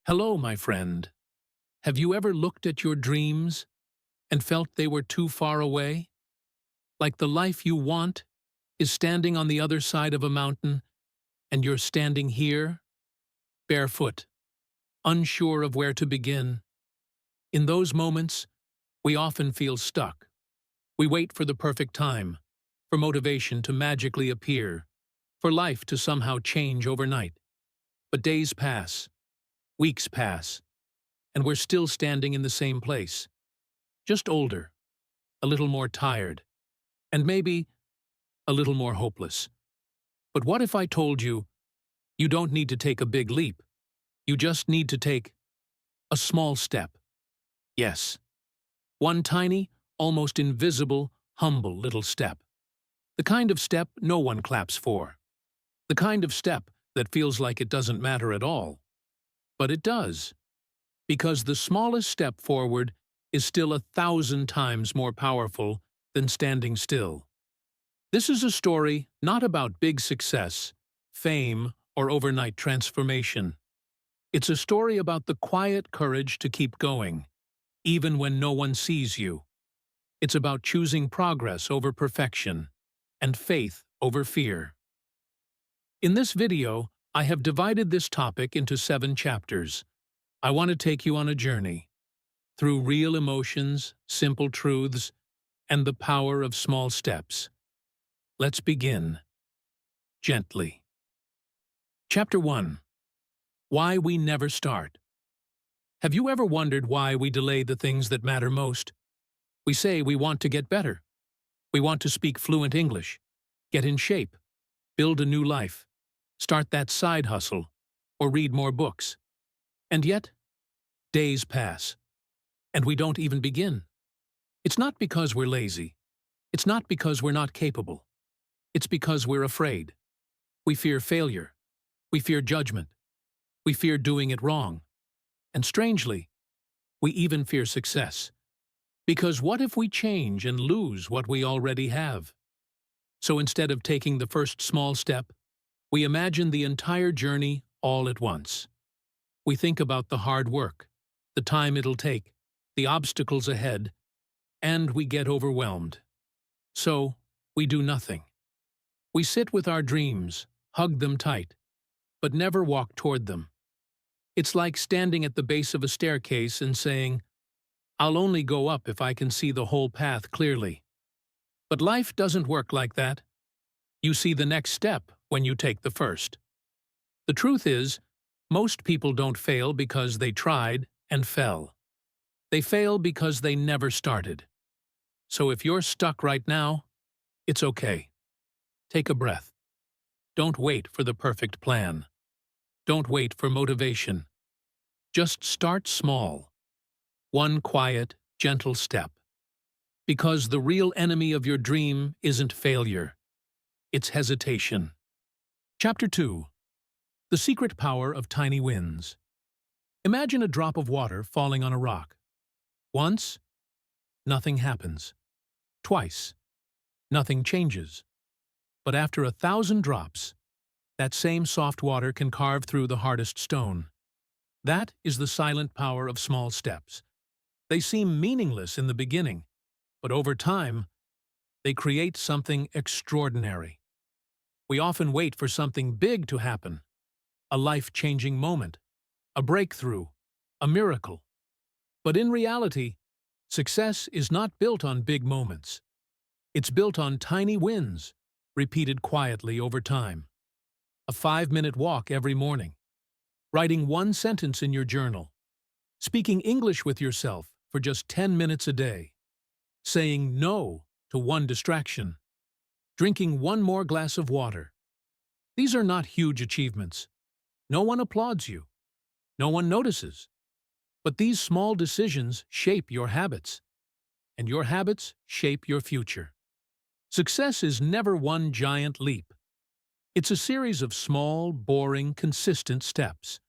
Hello, my friend. Have you ever looked at your dreams and felt they were too far away? Like the life you want is standing on the other side of a mountain and you're standing here, barefoot, unsure of where to begin. In those moments, we often feel stuck. We wait for the perfect time, for motivation to magically appear, for life to somehow change overnight. But days pass, weeks pass, and we're still standing in the same place. Just older, a little more tired, and maybe a little more hopeless. But what if I told you, you don't need to take a big leap. You just need to take a small step. Yes, one tiny, almost invisible, humble little step. The kind of step no one claps for. The kind of step that feels like it doesn't matter at all. But it does. Because the smallest step forward is still 1,000 times more powerful than standing still. This is a story not about big success, fame, or overnight transformation. It's a story about the quiet courage to keep going, even when no one sees you. It's about choosing progress over perfection and faith over fear. In this video, I have divided this topic into 7 chapters. I want to take you on a journey through real emotions, simple truths, and the power of small steps. Let's begin. Gently. Chapter 1. Why we never start. Have you ever wondered why we delay the things that matter most? We say we want to get better. We want to speak fluent English, get in shape, build a new life, start that side hustle, or read more books. And yet, days pass, and we don't even begin. It's not because we're lazy. It's not because we're not capable. It's because we're afraid. We fear failure. We fear judgment. We fear doing it wrong. And strangely, we even fear success. Because what if we change and lose what we already have? So instead of taking the first small step, we imagine the entire journey all at once. We think about the hard work, the time it'll take, the obstacles ahead, and we get overwhelmed. So, we do nothing. We sit with our dreams, hug them tight, but never walk toward them. It's like standing at the base of a staircase and saying, "I'll only go up if I can see the whole path clearly." But life doesn't work like that. You see the next step when you take the first. The truth is, most people don't fail because they tried and fell. They fail because they never started. So if you're stuck right now, it's okay. Take a breath. Don't wait for the perfect plan. Don't wait for motivation. Just start small. One quiet, gentle step. Because the real enemy of your dream isn't failure. It's hesitation. Chapter 2. The secret power of tiny wins. Imagine a drop of water falling on a rock. Once, nothing happens. Twice, nothing changes. But after 1,000 drops, that same soft water can carve through the hardest stone. That is the silent power of small steps. They seem meaningless in the beginning, but over time, they create something extraordinary. We often wait for something big to happen, a life-changing moment, a breakthrough, a miracle. But in reality, success is not built on big moments. It's built on tiny wins, repeated quietly over time. A 5-minute walk every morning, writing one sentence in your journal, speaking English with yourself for just 10 minutes a day, saying no to one distraction, drinking one more glass of water. These are not huge achievements. No one applauds you. No one notices. But these small decisions shape your habits, and your habits shape your future. Success is never one giant leap. It's a series of small, boring, consistent steps.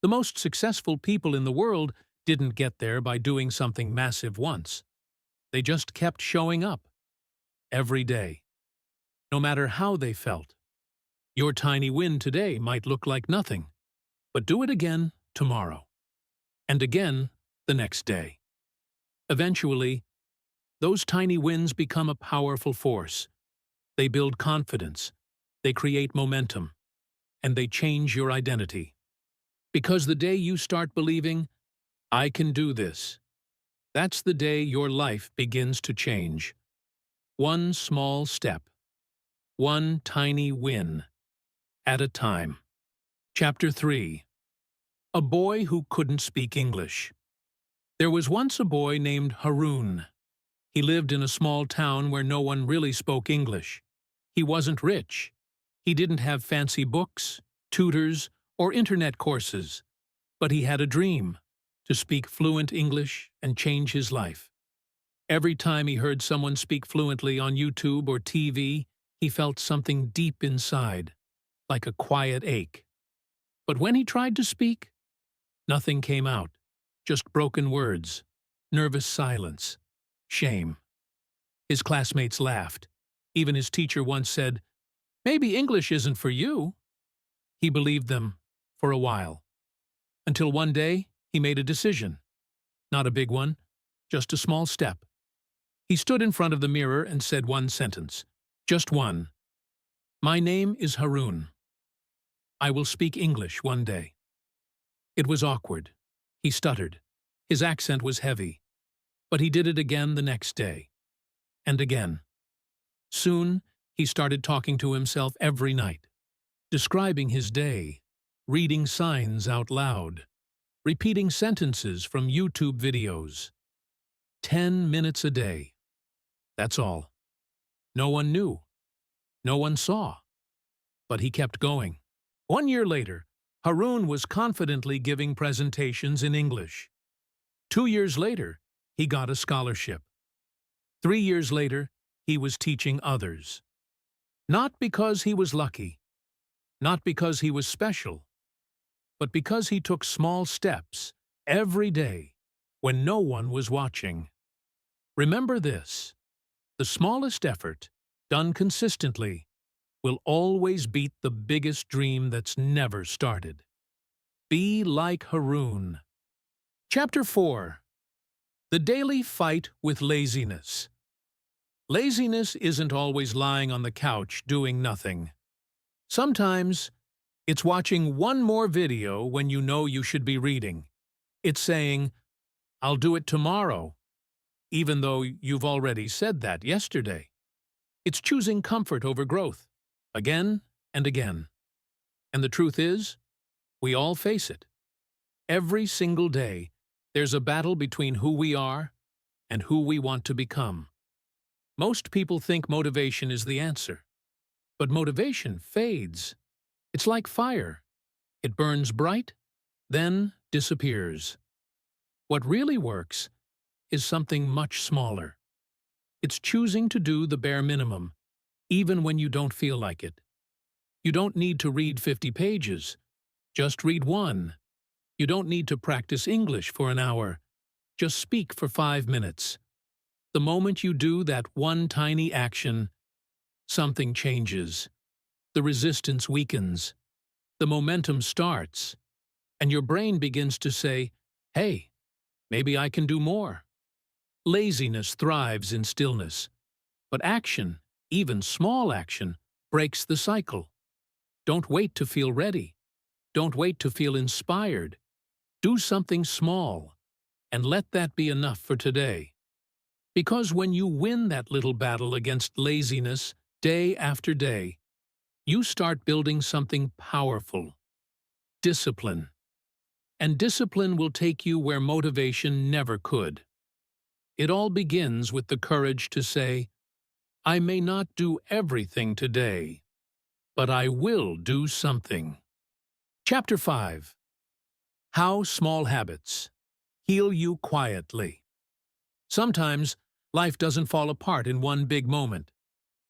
The most successful people in the world didn't get there by doing something massive once. They just kept showing up. Every day. No matter how they felt. Your tiny win today might look like nothing. But do it again, tomorrow. And again the next day. Eventually, those tiny wins become a powerful force. They build confidence, they create momentum, and they change your identity. Because the day you start believing, I can do this, that's the day your life begins to change. One small step, one tiny win, at a time. Chapter 3. A Boy Who Couldn't Speak English. There was once a boy named Haroon. He lived in a small town where no one really spoke English. He wasn't rich. He didn't have fancy books, tutors, or internet courses. But he had a dream: to speak fluent English and change his life. Every time he heard someone speak fluently on YouTube or TV, he felt something deep inside, like a quiet ache. But when he tried to speak, nothing came out, just broken words, nervous silence, shame. His classmates laughed. Even his teacher once said, "Maybe English isn't for you." He believed them for a while, until one day he made a decision. Not a big one, just a small step. He stood in front of the mirror and said one sentence, just one. "My name is Haroon. I will speak English one day." It was awkward. He stuttered. His accent was heavy. But he did it again the next day. And again. Soon, he started talking to himself every night, describing his day, reading signs out loud, repeating sentences from YouTube videos. 10 minutes a day. That's all. No one knew. No one saw. But he kept going. 1 year later, Haroon was confidently giving presentations in English. 2 years later, he got a scholarship. 3 years later, he was teaching others. Not because he was lucky, not because he was special, but because he took small steps every day when no one was watching. Remember this: the smallest effort, done consistently, will always beat the biggest dream that's never started. Be like Haroon. Chapter 4. The Daily Fight with Laziness. Laziness isn't always lying on the couch doing nothing. Sometimes, it's watching one more video when you know you should be reading. It's saying, "I'll do it tomorrow," even though you've already said that yesterday. It's choosing comfort over growth, again and again. And the truth is, we all face it. Every single day, there's a battle between who we are and who we want to become. Most people think motivation is the answer. But motivation fades. It's like fire. It burns bright, then disappears. What really works is something much smaller. It's choosing to do the bare minimum, even when you don't feel like it. You don't need to read 50 pages. Just read one. You don't need to practice English for an hour. Just speak for 5 minutes. The moment you do that one tiny action, something changes. The resistance weakens. The momentum starts. And your brain begins to say, "Hey, maybe I can do more." Laziness thrives in stillness. But action, even small action, breaks the cycle. Don't wait to feel ready. Don't wait to feel inspired. Do something small, and let that be enough for today. Because when you win that little battle against laziness day after day, you start building something powerful: discipline. And discipline will take you where motivation never could. It all begins with the courage to say, "I may not do everything today, but I will do something." Chapter 5. How Small Habits Heal You Quietly. Sometimes, life doesn't fall apart in one big moment.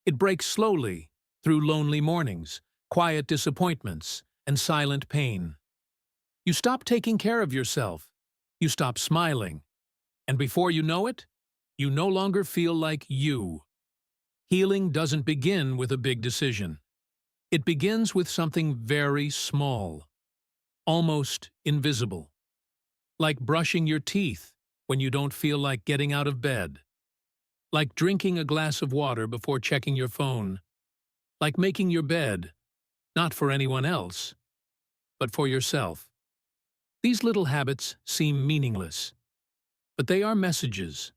It breaks slowly, through lonely mornings, quiet disappointments, and silent pain. You stop taking care of yourself. You stop smiling. And before you know it, you no longer feel like you. Healing doesn't begin with a big decision. It begins with something very small. almost invisible. Like brushing your teeth when you don't feel like getting out of bed. Like drinking a glass of water before checking your phone. Like making your bed, not for anyone else, but for yourself. These little habits seem meaningless, but they are messages.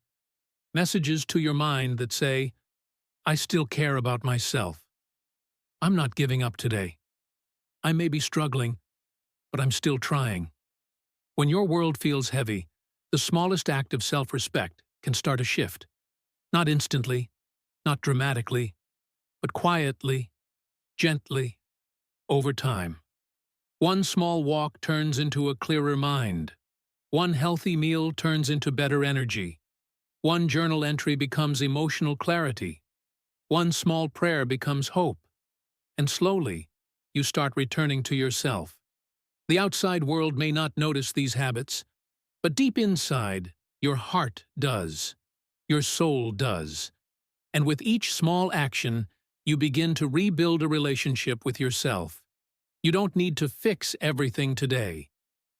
Messages to your mind that say, I still care about myself. I'm not giving up today. I may be struggling, but I'm still trying. When your world feels heavy, the smallest act of self-respect can start a shift. Not instantly, not dramatically, but quietly, gently, over time. One small walk turns into a clearer mind. One healthy meal turns into better energy. One journal entry becomes emotional clarity. One small prayer becomes hope. And slowly, you start returning to yourself. The outside world may not notice these habits, but deep inside, your heart does. Your soul does. And with each small action, you begin to rebuild a relationship with yourself. You don't need to fix everything today.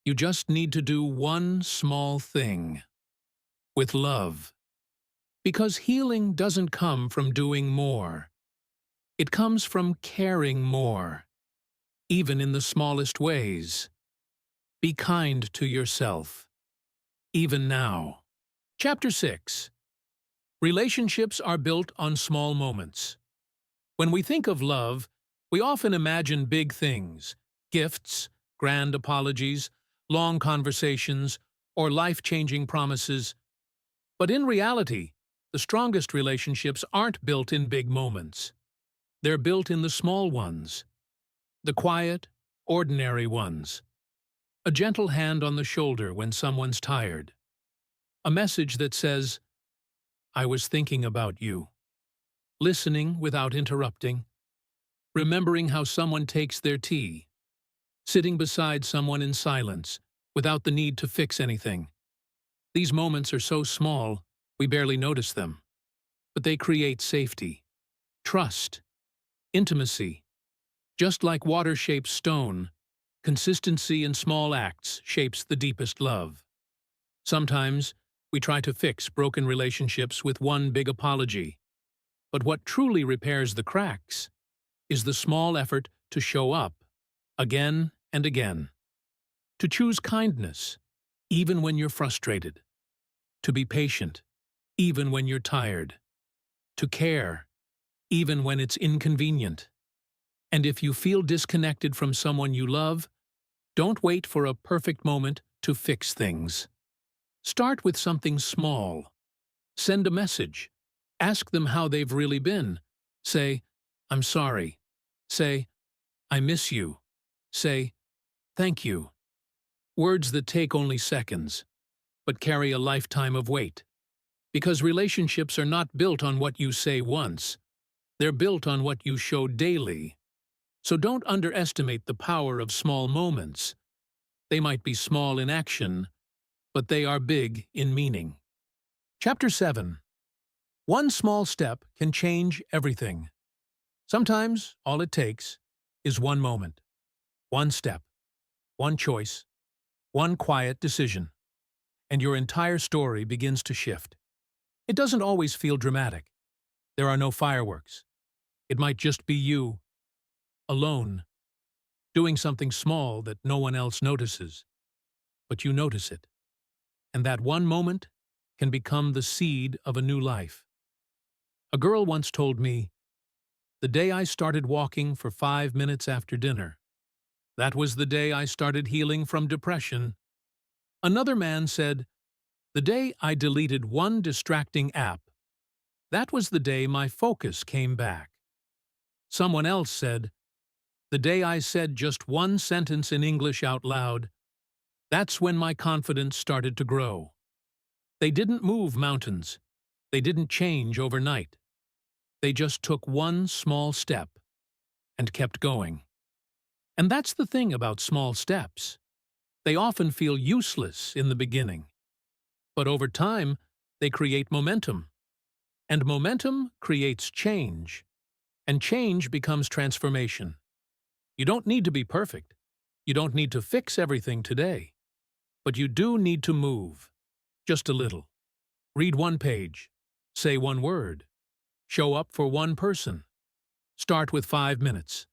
You just need to do one small thing. With love. Because healing doesn't come from doing more. It comes from caring more, even in the smallest ways. Be kind to yourself, even now. Chapter 6. Relationships are built on small moments. When we think of love, we often imagine big things, gifts, grand apologies, long conversations, or life-changing promises. But in reality, the strongest relationships aren't built in big moments. They're built in the small ones, the quiet, ordinary ones. A gentle hand on the shoulder when someone's tired. A message that says, I was thinking about you. Listening without interrupting. Remembering how someone takes their tea. Sitting beside someone in silence, without the need to fix anything. These moments are so small, we barely notice them. But they create safety, trust, intimacy. Just like water shapes stone, consistency in small acts shapes the deepest love. Sometimes, we try to fix broken relationships with one big apology. But what truly repairs the cracks is the small effort to show up, again and again. To choose kindness, even when you're frustrated. To be patient, even when you're tired. To care, even when it's inconvenient. And if you feel disconnected from someone you love, don't wait for a perfect moment to fix things. Start with something small. Send a message. Ask them how they've really been. Say, I'm sorry. Say, I miss you. Say, thank you. Words that take only seconds, but carry a lifetime of weight. Because relationships are not built on what you say once. They're built on what you show daily. So don't underestimate the power of small moments. They might be small in action, but they are big in meaning. Chapter 7. One small step can change everything. Sometimes all it takes is one moment, one step, one choice, one quiet decision, and your entire story begins to shift. It doesn't always feel dramatic. There are no fireworks. It might just be you, alone, doing something small that no one else notices, but you notice it. And that one moment can become the seed of a new life. A girl once told me, the day I started walking for 5 minutes after dinner, that was the day I started healing from depression. Another man said, the day I deleted one distracting app, that was the day my focus came back. Someone else said, the day I said just one sentence in English out loud, that's when my confidence started to grow. They didn't move mountains. They didn't change overnight. They just took one small step and kept going. And that's the thing about small steps. They often feel useless in the beginning. But over time, they create momentum. And momentum creates change. And change becomes transformation. You don't need to be perfect. You don't need to fix everything today, but you do need to move, just a little. Read one page, say one word, show up for one person. Start with 5 minutes.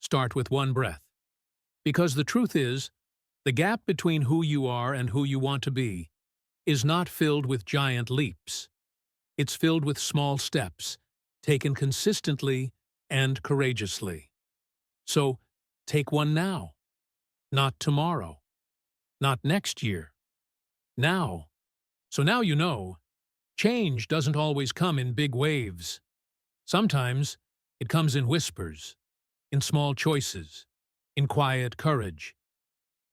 Start with one breath. Because the truth is, the gap between who you are and who you want to be is not filled with giant leaps. It's filled with small steps, taken consistently and courageously. So, take one now. Not tomorrow. Not next year. Now. So now you know, change doesn't always come in big waves. Sometimes it comes in whispers, in small choices, in quiet courage.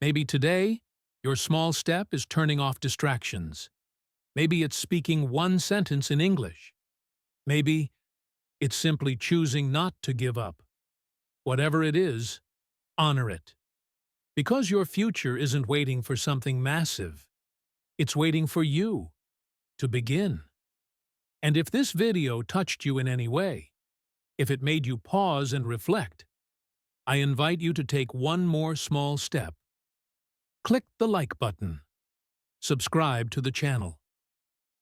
Maybe today, your small step is turning off distractions. Maybe it's speaking one sentence in English. Maybe it's simply choosing not to give up. Whatever it is, honor it. Because your future isn't waiting for something massive. It's waiting for you to begin. And if this video touched you in any way, if it made you pause and reflect, I invite you to take one more small step. Click the like button. Subscribe to the channel.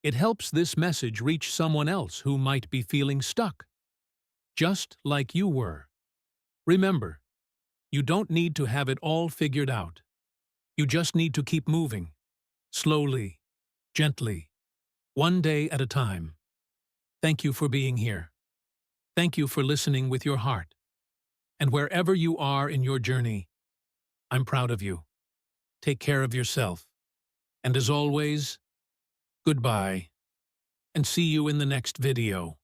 It helps this message reach someone else who might be feeling stuck, just like you were. Remember, you don't need to have it all figured out. You just need to keep moving, slowly, gently, one day at a time. Thank you for being here. Thank you for listening with your heart. And wherever you are in your journey, I'm proud of you. Take care of yourself. And as always, goodbye, and see you in the next video.